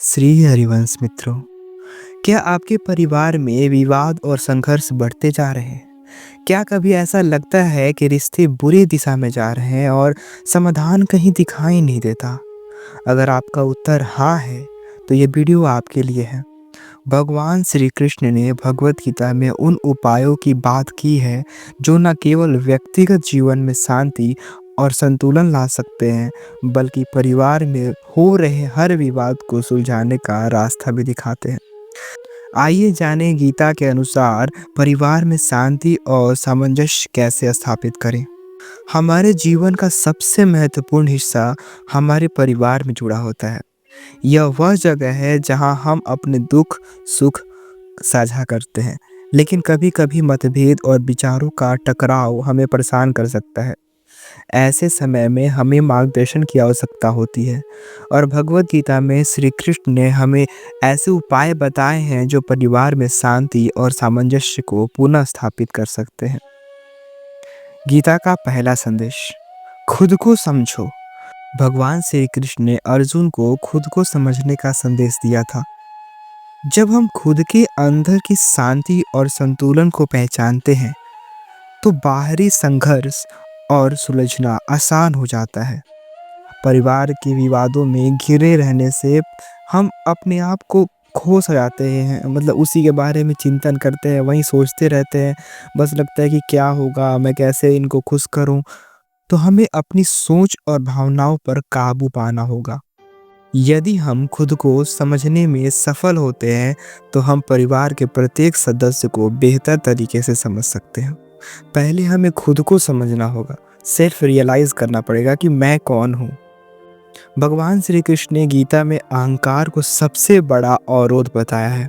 श्री हरिवंश मित्रों, क्या आपके परिवार में विवाद और संघर्ष बढ़ते जा रहे हैं? क्या कभी ऐसा लगता है कि रिश्ते बुरी दिशा में जा रहे हैं और समाधान कहीं दिखाई नहीं देता? अगर आपका उत्तर हाँ है, तो ये वीडियो आपके लिए है। भगवान श्री कृष्ण ने भगवत गीता में उन उपायों की बात की है जो न केवल व्यक्तिगत जीवन में शांति और संतुलन ला सकते हैं, बल्कि परिवार में हो रहे हर विवाद को सुलझाने का रास्ता भी दिखाते हैं। आइए जानें गीता के अनुसार परिवार में शांति और सामंजस्य कैसे स्थापित करें। हमारे जीवन का सबसे महत्वपूर्ण हिस्सा हमारे परिवार में जुड़ा होता है। यह वह जगह है जहां हम अपने दुख सुख साझा करते हैं, लेकिन कभी-कभी मतभेद और विचारों का टकराव हमें परेशान कर सकता है। ऐसे समय में हमें मार्गदर्शन की आवश्यकता होती है और भगवत गीता में श्री कृष्ण ने हमें ऐसे उपाय बताए हैं जो परिवार में शांति और सामंजस्य को पुनः स्थापित कर सकते हैं। गीता का पहला संदेश, खुद को समझो। भगवान श्री कृष्ण ने अर्जुन को खुद को समझने का संदेश दिया था। जब हम खुद के अंदर की शांति और संतुलन को पहचानते हैं, तो बाहरी संघर्ष और सुलझना आसान हो जाता है। परिवार के विवादों में घिरे रहने से हम अपने आप को खो सा जाते हैं, मतलब उसी के बारे में चिंतन करते हैं, वहीं सोचते रहते हैं। बस लगता है कि क्या होगा, मैं कैसे इनको खुश करूं। तो हमें अपनी सोच और भावनाओं पर काबू पाना होगा। यदि हम खुद को समझने में सफल होते हैं, तो हम परिवार के प्रत्येक सदस्य को बेहतर तरीके से समझ सकते हैं। पहले हमें खुद को समझना होगा, सेल्फ रियलाइज करना पड़ेगा कि मैं कौन हूँ। भगवान श्री कृष्ण ने गीता में अहंकार को सबसे बड़ा अवरोध बताया है।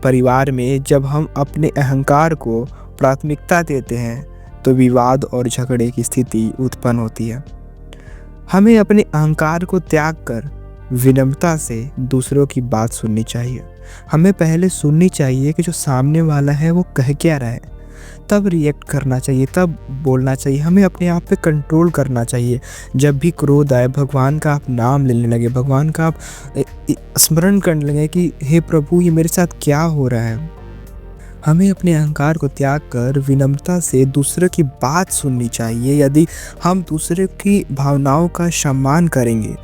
परिवार में जब हम अपने अहंकार को प्राथमिकता देते हैं, तो विवाद और झगड़े की स्थिति उत्पन्न होती है। हमें अपने अहंकार को त्याग कर विनम्रता से दूसरों की बात सुननी चाहिए। हमें पहले सुननी चाहिए कि जो सामने वाला है वो कह क्या रहा है, तब रिएक्ट करना चाहिए, तब बोलना चाहिए। हमें अपने आप पे कंट्रोल करना चाहिए। जब भी क्रोध आए, भगवान का आप नाम लेने लगे, भगवान का आप स्मरण करने लगे कि हे प्रभु, ये मेरे साथ क्या हो रहा है। हमें अपने अहंकार को त्याग कर विनम्रता से दूसरे की बात सुननी चाहिए। यदि हम दूसरे की भावनाओं का सम्मान करेंगे,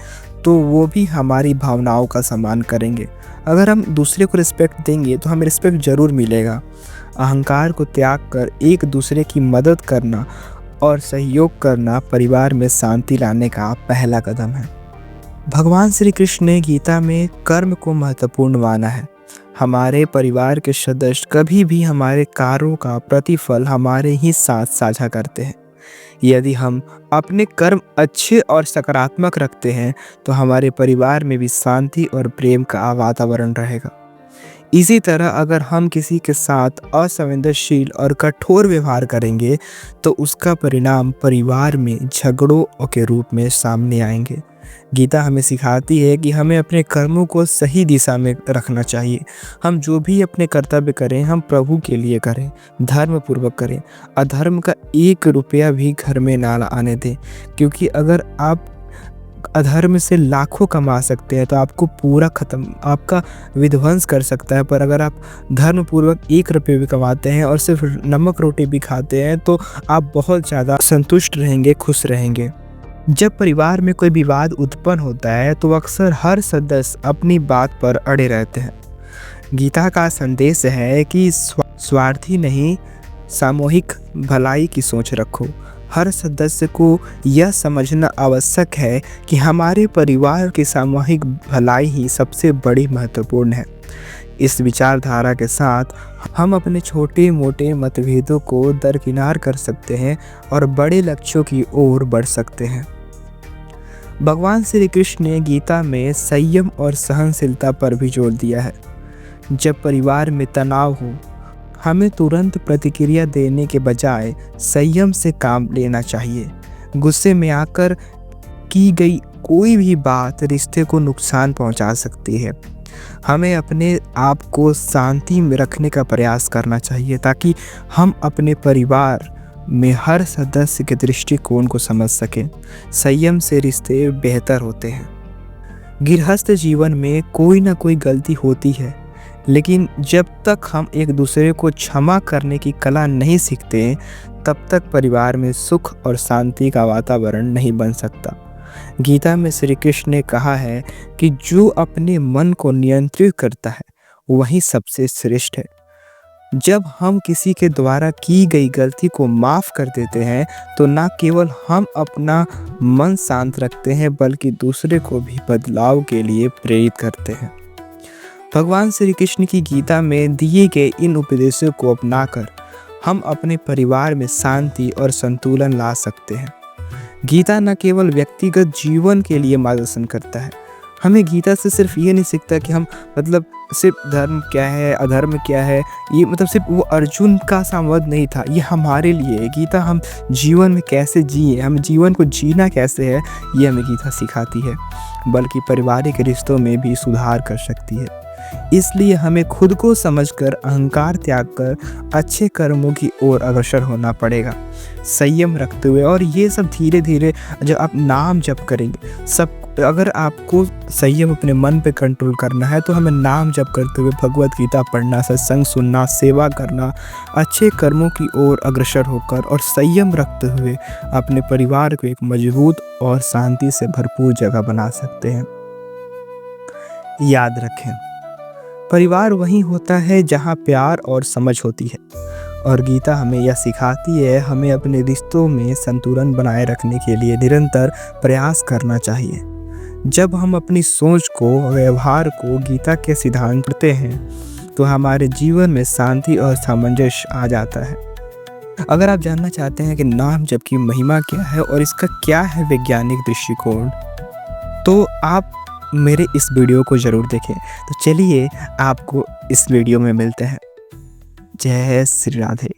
तो वो भी हमारी भावनाओं का सम्मान करेंगे। अगर हम दूसरे को रिस्पेक्ट देंगे, तो हमें रिस्पेक्ट ज़रूर मिलेगा। अहंकार को त्याग कर एक दूसरे की मदद करना और सहयोग करना परिवार में शांति लाने का पहला कदम है। भगवान श्री कृष्ण ने गीता में कर्म को महत्वपूर्ण माना है। हमारे परिवार के सदस्य कभी भी हमारे कार्यों का प्रतिफल हमारे ही साथ साझा करते हैं। यदि हम अपने कर्म अच्छे और सकारात्मक रखते हैं, तो हमारे परिवार में भी शांति और प्रेम का वातावरण रहेगा। इसी तरह अगर हम किसी के साथ असंवेदनशील और कठोर व्यवहार करेंगे, तो उसका परिणाम परिवार में झगड़ों के रूप में सामने आएंगे। गीता हमें सिखाती है कि हमें अपने कर्मों को सही दिशा में रखना चाहिए। हम जो भी अपने कर्तव्य करें, हम प्रभु के लिए करें, धर्म पूर्वक करें। अधर्म का 1 रुपया भी घर में ना आने दें, क्योंकि अगर आप अधर्म से लाखों कमा सकते हैं, तो आपको पूरा आपका विध्वंस कर सकता है। पर अगर आप धर्म पूर्वक 1 रुपये भी कमाते हैं और सिर्फ नमक रोटी भी खाते हैं, तो आप बहुत ज़्यादा संतुष्ट रहेंगे, खुश रहेंगे। जब परिवार में कोई विवाद उत्पन्न होता है, तो अक्सर हर सदस्य अपनी बात पर अड़े रहते हैं। गीता का संदेश है कि स्वार्थी नहीं, सामूहिक भलाई की सोच रखो। हर सदस्य को यह समझना आवश्यक है कि हमारे परिवार की सामूहिक भलाई ही सबसे बड़ी महत्वपूर्ण है। इस विचारधारा के साथ हम अपने छोटे मोटे मतभेदों को दरकिनार कर सकते हैं और बड़े लक्ष्यों की ओर बढ़ सकते हैं। भगवान श्री कृष्ण ने गीता में संयम और सहनशीलता पर भी जोर दिया है। जब परिवार में तनाव हो, हमें तुरंत प्रतिक्रिया देने के बजाय संयम से काम लेना चाहिए। गुस्से में आकर की गई कोई भी बात रिश्ते को नुकसान पहुंचा सकती है। हमें अपने आप को शांति में रखने का प्रयास करना चाहिए, ताकि हम अपने परिवार में हर सदस्य के दृष्टिकोण को समझ सकें। संयम से रिश्ते बेहतर होते हैं। गृहस्थ जीवन में कोई ना कोई गलती होती है, लेकिन जब तक हम एक दूसरे को क्षमा करने की कला नहीं सीखते, तब तक परिवार में सुख और शांति का वातावरण नहीं बन सकता। गीता में श्री कृष्ण ने कहा है कि जो अपने मन को नियंत्रित करता है, वही सबसे श्रेष्ठ है। जब हम किसी के द्वारा की गई गलती को माफ़ कर देते हैं, तो न केवल हम अपना मन शांत रखते हैं, बल्कि दूसरे को भी बदलाव के लिए प्रेरित करते हैं। भगवान श्री कृष्ण की गीता में दिए गए इन उपदेशों को अपनाकर हम अपने परिवार में शांति और संतुलन ला सकते हैं। गीता न केवल व्यक्तिगत जीवन के लिए मार्गदर्शन करता है, हमें गीता से सिर्फ ये नहीं सीखता कि हम सिर्फ धर्म क्या है, अधर्म क्या है, ये सिर्फ वो अर्जुन का संवाद नहीं था, ये हमारे लिए है। गीता हम जीवन में कैसे जिए, हम जीवन को जीना कैसे है, ये हमें गीता सिखाती है, बल्कि पारिवारिक रिश्तों में भी सुधार कर सकती है। इसलिए हमें खुद को समझकर अहंकार त्याग कर अच्छे कर्मों की ओर अग्रसर होना पड़ेगा, संयम रखते हुए। और ये सब धीरे धीरे जब आप नाम जप करेंगे, सब अगर आपको संयम अपने मन पे कंट्रोल करना है, तो हमें नाम जप करते हुए भगवत गीता पढ़ना, सत्संग सुनना, सेवा करना, अच्छे कर्मों की ओर अग्रसर होकर और संयम रखते हुए अपने परिवार को एक मजबूत और शांति से भरपूर जगह बना सकते हैं। याद रखें, परिवार वहीं होता है जहाँ प्यार और समझ होती है, और गीता हमें यह सिखाती है हमें अपने रिश्तों में संतुलन बनाए रखने के लिए निरंतर प्रयास करना चाहिए। जब हम अपनी सोच को, व्यवहार को गीता के सिद्धांत पढ़ते हैं, तो हमारे जीवन में शांति और सामंजस्य आ जाता है। अगर आप जानना चाहते हैं कि नाम जप की महिमा क्या है और इसका क्या है वैज्ञानिक दृष्टिकोण, तो आप मेरे इस वीडियो को ज़रूर देखें। तो चलिए आपको इस वीडियो में मिलते हैं। जय श्री राधे।